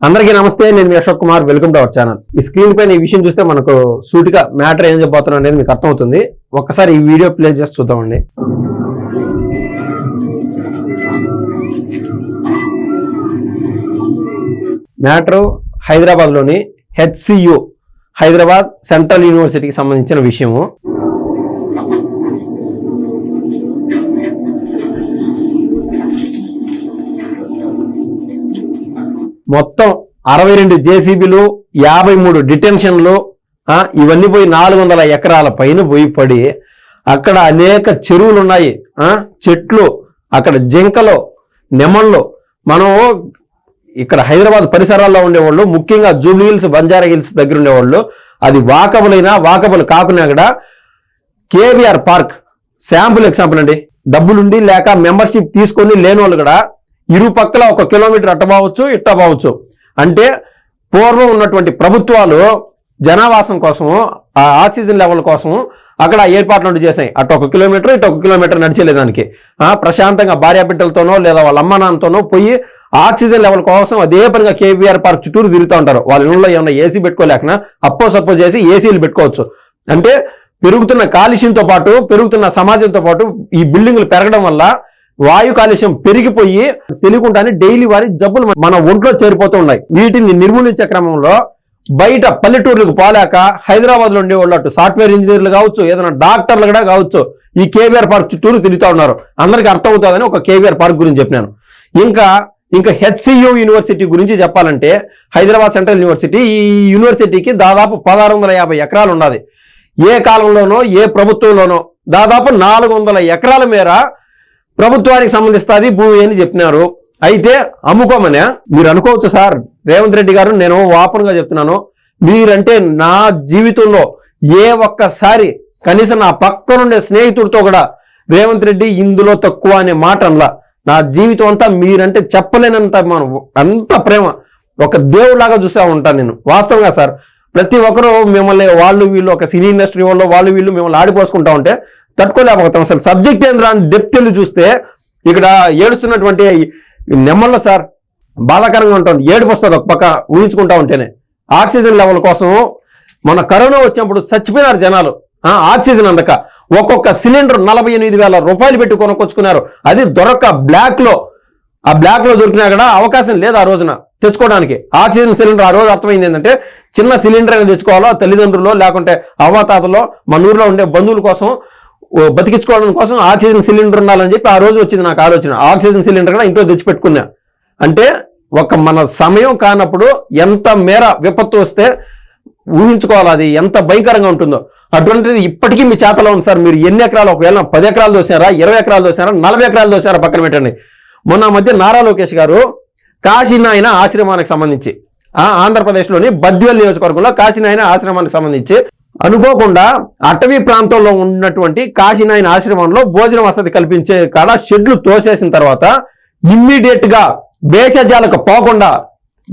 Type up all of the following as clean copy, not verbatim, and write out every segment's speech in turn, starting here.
అందరికీ నమస్తే, నేను మీ Ashok Kumar. Welcome to our channel. ఈ స్క్రీన్ పైన ఈ విషయం చూస్తే మనకు సూటిగా మ్యాటర్ ఏం చెప్పబోతున్నా అనేది మీకు అర్థమవుతుంది. ఒక్కసారి ఈ వీడియో ప్లే చేసి చూద్దామండి. మ్యాటర్ హైదరాబాద్లోని HCU హైదరాబాద్ సెంట్రల్ యూనివర్సిటీకి సంబంధించిన విషయము. మొత్తం 62 జేసీబీలు, 53 డిటెన్షన్లు, ఇవన్నీ పోయి 400 ఎకరాల పైన పోయి పడి అక్కడ అనేక చెరువులు ఉన్నాయి, చెట్లు, అక్కడ జింకలు, నెమళ్ళు. మనం ఇక్కడ హైదరాబాద్ పరిసరాల్లో ఉండేవాళ్ళు, ముఖ్యంగా జూబ్లీ హిల్స్, బంజారా హిల్స్ దగ్గర ఉండేవాళ్ళు, అది వాకబుల్ కాకున్నా కూడా కేబీఆర్ పార్క్ శాంపుల్ ఎగ్జాంపుల్ అండి. డబ్బులుండి లేక మెంబర్షిప్ తీసుకొని లేని వాళ్ళు కూడా ఇరుపక్కల 1 కిలోమీటర్ అట్ట బావచ్చు, ఇట్ట బావచ్చు. అంటే పూర్వం ఉన్నటువంటి ప్రభుత్వాలు జనావాసం కోసము, ఆ ఆక్సిజన్ లెవెల్ కోసము అక్కడ ఏర్పాట్లు చేశాయి. అటు 1 కిలోమీటర్, ఇటు 1 కిలోమీటర్ నడిచేలేదానికి ప్రశాంతంగా భార్యాబిడ్డలతోనో లేదా వాళ్ళ అమ్మ నాన్నతోనో పోయి ఆక్సిజన్ లెవెల్ కోసం అదే పనిగా కేబీఆర్ పార్క్ చుట్టూరు తిరుగుతూ ఉంటారు. వాళ్ళ ఇళ్ళలో ఏమన్నా ఏసీ పెట్టుకోలేకనా సపోజ్ చేసి ఏసీలు పెట్టుకోవచ్చు. అంటే పెరుగుతున్న కాలుష్యంతో పాటు, పెరుగుతున్న సమాజంతో పాటు ఈ బిల్డింగ్లు పెరగడం వల్ల వాయు కాలుష్యం పెరిగిపోయి తెలియకుండానే డైలీ వారి జబ్బులు మన ఒంట్లో చేరిపోతూ ఉన్నాయి. వీటిని నిర్మూలించే క్రమంలో బయట పల్లెటూర్లకు పోలేక హైదరాబాద్ లో ఉండేవాళ్ళు, అటు సాఫ్ట్వేర్ ఇంజనీర్లు కావచ్చు, ఏదైనా డాక్టర్లు కూడా కావచ్చు, ఈ కేబీఆర్ పార్క్ చుట్టూరు తిరుగుతూ ఉన్నారు. అందరికీ అర్థమవుతుందని ఒక కేబీఆర్ పార్క్ గురించి చెప్పినాను. ఇంకా HCU యూనివర్సిటీ గురించి చెప్పాలంటే, హైదరాబాద్ సెంట్రల్ యూనివర్సిటీ, ఈ యూనివర్సిటీకి దాదాపు 1650 ఎకరాలు ఉన్నది. ఏ కాలంలోనో ఏ ప్రభుత్వంలోనో దాదాపు 400 ఎకరాల మేర ప్రభుత్వానికి సంబంధిస్తుంది భూమి అని చెప్పినారు. అయితే అమ్ముకోమనే మీరు అనుకోవచ్చు సార్, రేవంత్ రెడ్డి గారు, నేను ఓపెన్గా చెప్తున్నాను, మీరంటే నా జీవితంలో ఏ ఒక్కసారి కనీసం నా పక్కనుండే స్నేహితుడితో కూడా రేవంత్ రెడ్డి ఇందులో తక్కువ అనే మాట అనలా. నా జీవితం అంతా మీరంటే చెప్పలేనంత అంత ప్రేమ, ఒక దేవుడిలాగా చూసా ఉంటాను నేను. వాస్తవంగా సార్, ప్రతి ఒక్కరు మిమ్మల్ని వాళ్ళు వీళ్ళు, ఒక సినీ ఇండస్ట్రీ వాళ్ళు వీళ్ళు మిమ్మల్ని ఆడిపోసుకుంటా ఉంటే తట్టుకోలేకపోతాం. అసలు సబ్జెక్ట్ ఏంద్రా అని డెప్త్ వెళ్ళి చూస్తే ఇక్కడ ఏడుస్తున్నటువంటి నెమ్మళ్ళ సార్ బాధాకరంగా ఉంటుంది. ఏడుపు వస్తుంది ఒక పక్క ఊహించుకుంటా ఉంటేనే. ఆక్సిజన్ లెవెల్ కోసం మన కరోనా వచ్చినప్పుడు చచ్చిపోయినారు జనాలు. ఆక్సిజన్ అందక ఒక్కొక్క సిలిండర్ 48,000 రూపాయలు పెట్టి కొనుక్కొచ్చుకున్నారు. అది దొరక్క బ్లాక్ లో దొరికినా కూడా అవకాశం లేదు ఆ రోజున తెచ్చుకోవడానికి ఆక్సిజన్ సిలిండర్. ఆ రోజు అర్థమైంది ఏంటంటే, చిన్న సిలిండర్ అనేది తెచ్చుకోవాలో తల్లిదండ్రులు లేకుంటే అవ్వాతాతలో మన ఊర్లో ఉండే బంధువుల కోసం బతికించుకోవడం కోసం ఆక్సిజన్ సిలిండర్ ఉండాలని చెప్పి ఆ రోజు వచ్చింది నాకు ఆలోచన. ఆక్సిజన్ సిలిండర్ కూడా ఇంట్లో తెచ్చిపెట్టుకున్నా. అంటే మన సమయం కానప్పుడు ఎంత మేర విపత్తు వస్తే ఊహించుకోవాలి, అది ఎంత భయంకరంగా ఉంటుందో. అటువంటిది ఇప్పటికీ మీ చేతలో ఉంది సార్. మీరు ఎన్ని ఎకరాలు, ఒకవేళ 10 ఎకరాలు దోసారా, 20 ఎకరాలు దోసారా, 40 ఎకరాలు దోసారా పక్కన పెట్టండి. మొన్న మధ్య నారా లోకేష్ గారు కాశీనాయన ఆశ్రమానికి సంబంధించి, ఆంధ్రప్రదేశ్లోని బద్వేల్ నియోజకవర్గంలో కాశీనాయన ఆశ్రమానికి సంబంధించి అనుకోకుండా అటవీ ప్రాంతంలో ఉన్నటువంటి కాశీనాయన ఆశ్రమంలో భోజన వసతి కల్పించే కాడ షెడ్లు తోసేసిన తర్వాత ఇమ్మీడియట్ గా భేషజాలకు పోకుండా,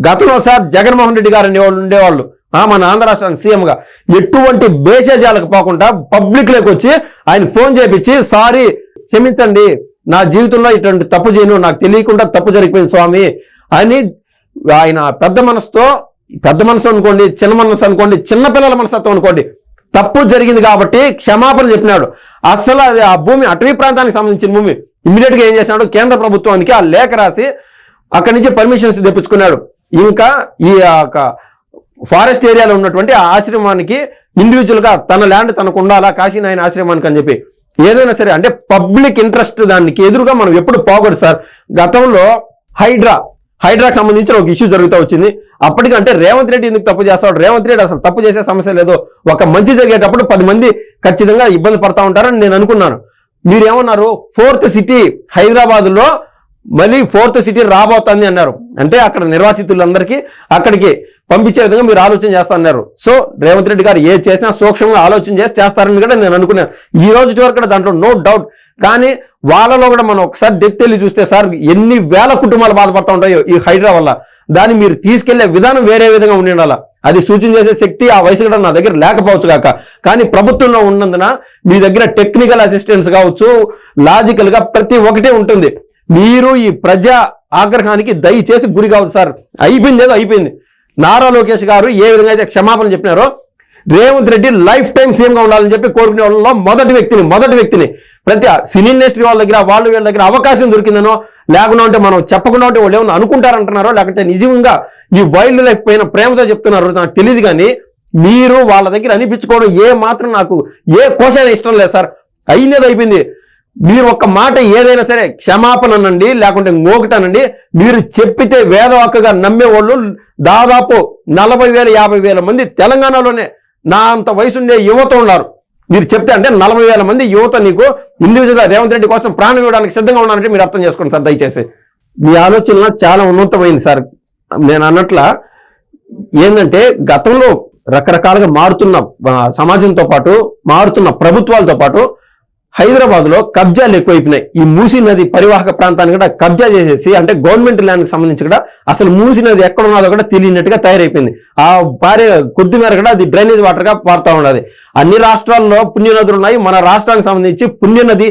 గతంలో సార్ జగన్మోహన్ రెడ్డి గారు ఉండేవాళ్ళు మన ఆంధ్ర రాష్ట్రానికి సీఎంగా, ఎటువంటి భేషజాలకు పోకుండా పబ్లిక్ లోకి వచ్చి ఆయన ఫోన్ చేపించి, సారీ క్షమించండి, నా జీవితంలో ఇటువంటి తప్పు చేయను, నాకు తెలియకుండా తప్పు జరిగిపోయింది స్వామి అని ఆయన పెద్ద మనసు అనుకోండి, చిన్న మనసు అనుకోండి, చిన్నపిల్లల మనస్తత్వం అనుకోండి, తప్పు జరిగింది కాబట్టి క్షమాపణ చెప్పినాడు. అసలు అది ఆ భూమి అటవీ ప్రాంతానికి సంబంధించిన భూమి. ఇమ్మీడియట్ గా ఏం చేసినాడు, కేంద్ర ప్రభుత్వానికి ఆ లేఖ రాసి అక్కడి నుంచి పర్మిషన్స్ తెప్పించుకున్నాడు. ఇంకా ఈ ఫారెస్ట్ ఏరియాలో ఉన్నటువంటి ఆ ఆశ్రమానికి ఇండివిజువల్ గా తన ల్యాండ్ తనకు ఉండాలా కాశీనాయన ఆశ్రమానికి అని చెప్పి, ఏదైనా సరే అంటే పబ్లిక్ ఇంట్రెస్ట్ దానికి ఎదురుగా మనం ఎప్పుడు పోకూడదు సార్. గతంలో హైడ్రాకి సంబంధించిన ఒక ఇష్యూ జరుగుతూ వచ్చింది. అప్పటికంటే రేవంత్ రెడ్డి ఎందుకు తప్పు చేస్తాడు, రేవంత్ రెడ్డి అసలు తప్పు చేసే సమస్య లేదు, ఒక మంచి జరిగేటప్పుడు 10 మంది ఖచ్చితంగా ఇబ్బంది పడతా ఉంటారని నేను అనుకున్నాను. మీరేమన్నారు, 4th సిటీ హైదరాబాద్ లో మళ్ళీ 4th సిటీ రాబోతుంది అన్నారు. అంటే అక్కడ నిర్వాసితులందరికీ అక్కడికి పంపించే విధంగా మీరు ఆలోచన చేస్తున్నారు. సో రేవంత్ రెడ్డి గారు ఏ చేసినా సూక్ష్మంగా ఆలోచన చేసి చేస్తారని కూడా నేను అనుకున్నాను. ఈ రోజు వరకు కూడా దాంట్లో నో డౌట్. కానీ వాళ్ళలో కూడా మనం ఒకసారి డెప్త్ వెళ్ళి చూస్తే సార్, ఎన్ని వేల కుటుంబాలు బాధపడతా ఉంటాయో ఈ హైడ్రా వల్ల. దాన్ని మీరు తీసుకెళ్లే విధానం వేరే విధంగా ఉండాల. అది సూచన చేసే శక్తి ఆ వయసు కూడా నా దగ్గర లేకపోవచ్చు కాక, కానీ ప్రభుత్వంలో ఉన్నందున మీ దగ్గర టెక్నికల్ అసిస్టెన్స్ కావచ్చు, లాజికల్ గా ప్రతి ఒక్కటే ఉంటుంది. మీరు ఈ ప్రజా ఆగ్రహానికి దయచేసి గురి కావద్దు సార్. అయిపోయింది ఏదో అయిపోయింది. నారా లోకేష్ గారు ఏ విధంగా అయితే క్షమాపణ చెప్పినారో రేవంత్ రెడ్డి లైఫ్ టైం సీఎంగా ఉండాలని చెప్పి కోరుకునే వాళ్ళలో మొదటి వ్యక్తిని ప్రతి సినీ ఇండస్ట్రీ వాళ్ళ దగ్గర వీళ్ళ దగ్గర అవకాశం దొరికిందనో లేకుండా ఉంటే మనం చెప్పకుండా ఉంటే వాళ్ళు ఏమన్నా అనుకుంటారంటున్నారో లేకుంటే నిజంగా ఈ వైల్డ్ లైఫ్ పైన ప్రేమతో చెప్తున్నారు నాకు తెలియదు. కానీ మీరు వాళ్ళ దగ్గర అనిపించుకోవడం ఏ మాత్రం నాకు ఏ కోశైనా ఇష్టం లేదు సార్. అయినది అయిపోయింది. మీరు ఒక్క మాట ఏదైనా సరే క్షమాపణ అనండి లేకుంటే ఇంకొకటనండి, మీరు చెప్పితే వేదవాక్కుగా నమ్మేవాళ్ళు దాదాపు 40,000-50,000 మంది తెలంగాణలోనే నా అంత వయసుండే యువత ఉన్నారు. మీరు చెప్తే అంటే 40,000 మంది యువత నీకు ఇండివిజువల్గా రేవంత్ రెడ్డి కోసం ప్రాణం ఇవ్వడానికి సిద్ధంగా ఉన్నారంటే మీరు అర్థం చేసుకోండి సార్. దయచేసి మీ ఆలోచన చాలా ఉన్నతమైంది సార్. నేను అన్నట్ల ఏంటంటే గతంలో రకరకాలుగా మారుతున్న సమాజంతో పాటు మారుతున్న ప్రభుత్వాలతో పాటు హైదరాబాద్లో కబ్జాలు ఎక్కువైపోయినాయి. ఈ మూసీ నది పరివాహక ప్రాంతాన్ని కూడా కబ్జా చేసేసి అంటే గవర్నమెంట్ ల్యాండ్కి సంబంధించి కూడా అసలు మూసీ నది ఎక్కడ ఉన్నదో కూడా తెలియనట్టుగా తయారైపోయింది. ఆ కొద్ది మేర కూడా అది డ్రైనేజ్ వాటర్గా పారుతూ ఉన్నది. అన్ని రాష్ట్రాల్లో పుణ్యనదులు ఉన్నాయి. మన రాష్ట్రానికి సంబంధించి పుణ్యనది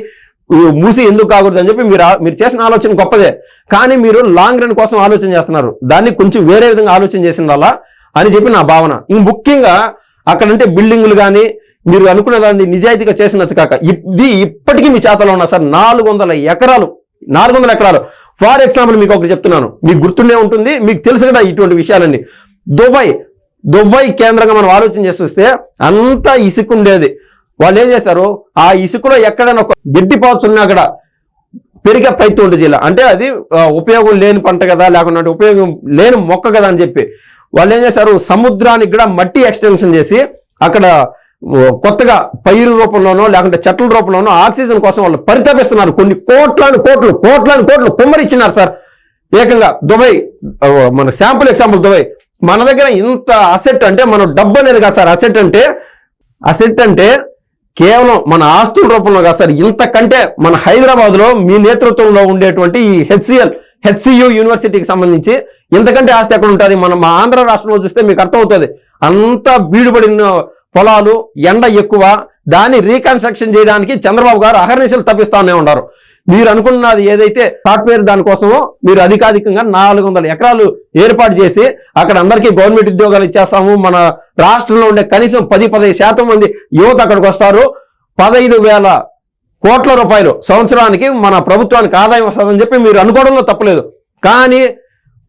మూసి ఎందుకు కాకూడదు అని చెప్పి మీరు చేసిన ఆలోచన గొప్పదే. కానీ మీరు లాంగ్ రన్ కోసం ఆలోచన చేస్తున్నారు. దాన్ని కొంచెం వేరే విధంగా ఆలోచన చేసిండాలా అని చెప్పి నా భావన. ముఖ్యంగా అక్కడంటే బిల్డింగులు కానీ మీరు అనుకున్న దాన్ని నిజాయితీగా చేసినచ్చు కాక ఇది ఇప్పటికీ మీ చేతలో ఉన్నా సార్. 400 ఎకరాలు. ఫర్ ఎగ్జాంపుల్ మీకు ఒకటి చెప్తున్నాను, మీకు గుర్తుండే ఉంటుంది, మీకు తెలుసు కదా ఇటువంటి విషయాలండి. దుబాయ్ కేంద్రంగా మనం ఆలోచన చేసి వస్తే అంతా ఇసుక ఉండేది. వాళ్ళు ఏం చేశారు, ఆ ఇసుకలో ఎక్కడైనా ఒక గడ్డి పావచ్చు ఉన్నా కూడా పెరిగే ప్రయత్నం ఉంటుంది జిల్లా. అంటే అది ఉపయోగం లేని పంట కదా, లేకుండా ఉపయోగం లేని మొక్క కదా అని చెప్పి వాళ్ళు ఏం చేశారు, సముద్రానికి కూడా మట్టి ఎక్స్టెన్షన్ చేసి అక్కడ కొత్తగా పైరు రూపంలోనో లేకుంటే చెట్ల రూపంలోనో ఆక్సిజన్ కోసం వాళ్ళు పరితపిస్తున్నారు. కొన్ని కోట్లాను కోట్లు కుమ్మరిచ్చినారు సార్. ఏకంగా దుబాయ్ మన శాంపుల్ ఎగ్జాంపుల్ దుబాయ్. మన దగ్గర ఇంత అసెట్ అంటే మనం డబ్బు అనేది కాదు సార్. అసెట్ అంటే కేవలం మన ఆస్తుల రూపంలో కాదు సార్. ఇంతకంటే మన హైదరాబాద్లో మీ నేతృత్వంలో ఉండేటువంటి ఈ హెచ్సియు యూనివర్సిటీకి సంబంధించి ఇంతకంటే ఆస్తి ఎక్కడ ఉంటుంది? మా ఆంధ్ర రాష్ట్రంలో చూస్తే మీకు అర్థమవుతుంది. అంతా బీడుబడిన పొలాలు, ఎండ ఎక్కువ. దాన్ని రీకన్స్ట్రక్షన్ చేయడానికి చంద్రబాబు గారు అహర్నిశలు తప్పిస్తానే ఉన్నారు. మీరు అనుకున్నది ఏదైతే సాఫ్ట్వేర్ దానికోసమో మీరు అధికాధికంగా 400 ఎకరాలు ఏర్పాటు చేసి అక్కడ అందరికీ గవర్నమెంట్ ఉద్యోగాలు ఇచ్చేస్తాము, మన రాష్ట్రంలో ఉండే కనీసం 10-15% మంది యువత అక్కడికి వస్తారు, 15,000 కోట్ల రూపాయలు సంవత్సరానికి మన ప్రభుత్వానికి ఆదాయం వస్తుందని చెప్పి మీరు అనుకోవడంలో తప్పలేదు. కానీ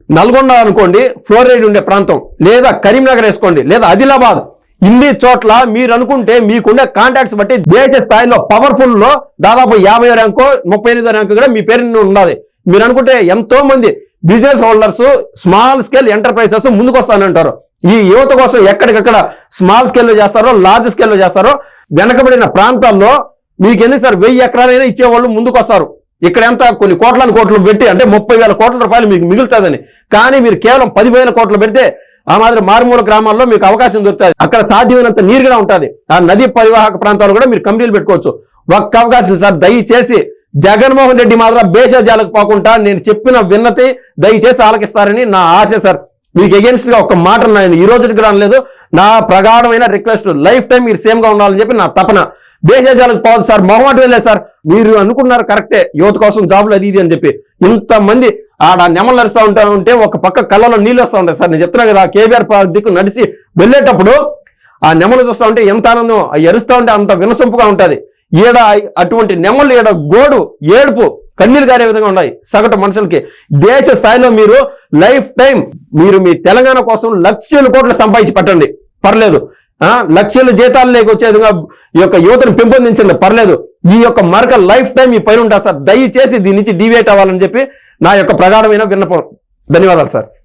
నల్గొండ అనుకోండి, ఫ్లోరైడ్ ఉండే ప్రాంతం, లేదా కరీంనగర్ వేసుకోండి, లేదా ఆదిలాబాద్, ఇన్ని చోట్ల మీరు అనుకుంటే మీకుండే కాంటాక్ట్స్ బట్టి దేశ స్థాయిలో పవర్ఫుల్ లో దాదాపు 50వ ర్యాంకో 38వ ర్యాంకు కూడా మీ పేరు ఉన్నది. మీరు అనుకుంటే ఎంతో మంది business holders, small scale enterprises ముందుకు వస్తానంటారు. ఈ యువత కోసం ఎక్కడికక్కడ స్మాల్ స్కేల్లో చేస్తారో, లార్జ్ స్కేల్లో చేస్తారో, వెనకబడిన ప్రాంతాల్లో మీకు ఎందుకు సార్ 1000 ఎకరాలైనా ఇచ్చేవాళ్ళు ముందుకు వస్తారు. ఇక్కడ ఎంత కొన్ని కోట్లు పెట్టి అంటే 30,000 కోట్ల రూపాయలు మీకు మిగులుతుందని. కానీ మీరు కేవలం 10,000 కోట్లు పెడితే ఆ మాదిరి మారుమూల గ్రామాల్లో మీకు అవకాశం దొరుకుతుంది. అక్కడ సాధ్యమైనంత నీరు కూడా ఉంటుంది. ఆ నదీ పరివాహక ప్రాంతాలు కూడా మీరు కంపెనీలు పెట్టుకోవచ్చు. ఒక్క అవకాశం సార్. దయచేసి జగన్మోహన్ రెడ్డి మాత్రం భేషజాలకు పోకుండా నేను చెప్పిన విన్నతి దయచేసి ఆలకిస్తారని నా ఆశ సార్. మీకు అగేన్స్ట్ గా ఒక మాట నేను ఈ రోజుకి రాలేదు. నా ప్రగాఢమైన రిక్వెస్ట్, లైఫ్ టైం మీరు సేమ్ గా ఉండాలని చెప్పి నా తపన. భేషజాలకు పోదు సార్, మొహమాట వెళ్ళలేదు సార్. మీరు అనుకున్నారు కరెక్టే, యువత కోసం జాబులు అది ఇది అని చెప్పి. ఇంతమంది ఆడ నెమలు నడుస్తూ ఉంటే ఒక పక్క కళ్ళలో నీళ్ళు వస్తూ ఉంటాయి సార్. నేను చెప్తున్నా కదా, కేబీఆర్ పార్క్ దిక్కు నడిచి వెళ్ళేటప్పుడు ఆ నెమలు చూస్తూ ఉంటే ఎంత ఆనందం, అవి ఎరుస్తూ ఉంటే అంత వినసొంపుగా ఉంటుంది. ఈడ అటువంటి నెమలు ఈడ గోడు ఏడుపు కన్నీరు గారే విధంగా ఉన్నాయి సగటు మనుషులకి. దేశ స్థాయిలో మీరు లైఫ్ టైం మీరు మీ తెలంగాణ కోసం లక్షల కోట్లు సంపాదించి పెట్టండి, పర్లేదు. లక్షల జీతాలు లేకొచ్చే విధంగా ఈ యొక్క యువతను పెంపొందించండి, పర్లేదు. ఈ యొక్క మరొక లైఫ్ టైం మీ పైన ఉంటారు సార్. దయచేసి దీని నుంచి డీవియేట్ అవ్వాలని చెప్పి నా యొక్క ప్రగాఢమైన విన్నపం. ధన్యవాదాలు సార్.